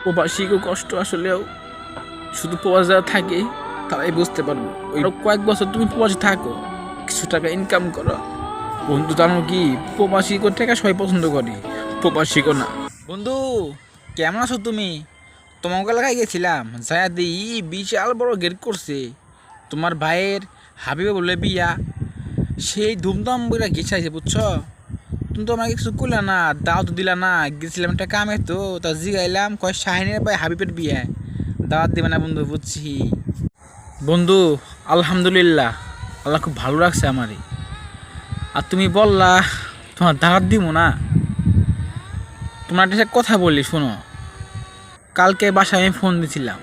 প্রবাসীকে কষ্ট আসলেও শুধু প্রবাস যারা থাকে তারাই বুঝতে পারবো। ওই কয়েক বছর তুমি প্রবাসী থাকো, কিছু টাকা ইনকাম করো। বন্ধু জানো কি, প্রবাসী টাকা সবাই পছন্দ করে, প্রবাসী না। বন্ধু কেমন আছো তুমি? তোমাকে এলাকায় গেছিলাম, যায়া দিই বিশাল বড় গেট করছে। তোমার ভাইয়ের হাবিবে বলে বিয়া, সেই ধুমধাম বইরা গেছাইছে বুঝছো। তুমি তো আমাকে কিছু করলে না, দাও তো দিলা না। গেছিলাম একটা কামে, তো তা জিগাইলাম, কয় শাহিনের ভাই হাবিবের বিয়ে, দাওয়াত দেবে না বন্ধু? বুঝছি বন্ধু, আলহামদুলিল্লাহ, আল্লাহ খুব ভালো রাখছে আমারে। আর তুমি বললা তোমার দাওয়াত দিব না। তোমার একটা কথা বললি শোনো, কালকে বাসায় আমি ফোন দিছিলাম,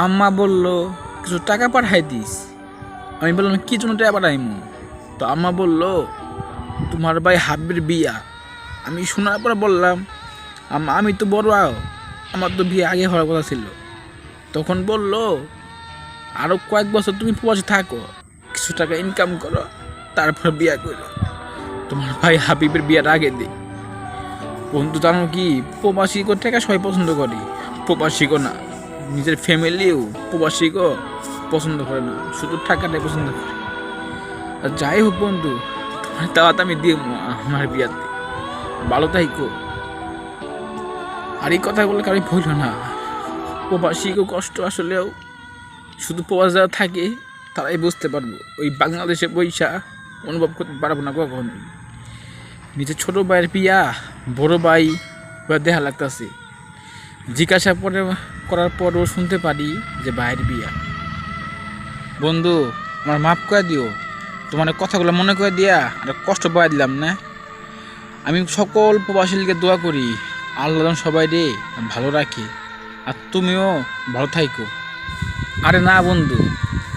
আম্মা বলল কিছু টাকা পাঠাই দিস। আমি বললাম কি জন্য টাকা পাঠাইমু? তো আম্মা বলল তোমার ভাই হাবিবের বিয়া। আমি শোনার পরে বললাম আম্মা আমি তো বড়, আমার তো বিয়ে আগে হওয়ার কথা ছিল। তখন বলল আরও কয়েক বছর তুমি প্রবাসে থাকো, কিছু টাকা ইনকাম করো, তারপর বিয়া করো। তোমার ভাই হাবিবের বিয়ার আগে দিই। বন্ধু জানো কি, প্রবাসী টাকা সবাই পছন্দ করে, প্রবাসী না। নিজের ফ্যামিলিও প্রবাসী পছন্দ করে না, শুধু টাকাটাই পছন্দ করে। আর যাই হোক বন্ধু, তোমার দাওয়াত আমি দিয়ে আমার বিয়াতে, ভালো থাইকো। আর এই কথাগুলো কারো ভুলো না। প্রবাসী কষ্ট আসলেও শুধু প্রবাস যারা থাকে তারাই বুঝতে পারবো। ওই বাংলাদেশে পয়সা অনুভব করতে পারবো না কখন। নিজের ছোট ভাইয়ের বিয়া বড় ভাই দেখা লাগতেছে, জিজ্ঞাসা করার পরও শুনতে পারি যে ভাইয়ের বিয়া। বন্ধু আমার মাফ করে দিও, তোমার কথাগুলো মনে করে দিয়া আর কষ্ট পাই দিলাম না। আমি সকল প্রবাসীকে দোয়া করি আল্লাহ সবাই রে ভালো রাখে, আর তুমিও ভালো থাইকো। আরে না বন্ধু,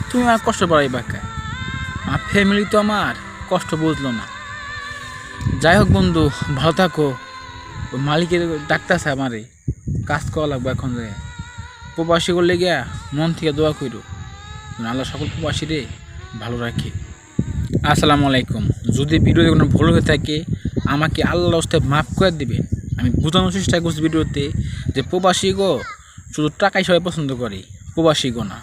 তুমি আর কষ্ট পাড়াই বাঁকা, আমার ফ্যামিলি তো আমার কষ্ট বুঝলো না। যাই হোক বন্ধু, ভালো থাকো। ওই মালিকের ডাকতেছে আমারে, কাজ করা লাগবে এখন। যায় প্রবাসী করলে গিয়া মন থেকে দোয়া করো আল্লাহ সকল প্রবাসীরে ভালো রাখে। আসসালামু আলাইকুম। যদি ভিডিওতে কোনো ভুল হয়ে থাকে আমাকে আল্লাহর রাস্তায় মাফ করে দিবেন। আমি বোঝানোর চেষ্টা করছি ভিডিওতে যে প্রবাসী শুধু টাকাই সবাই পছন্দ করে, প্রবাসী না।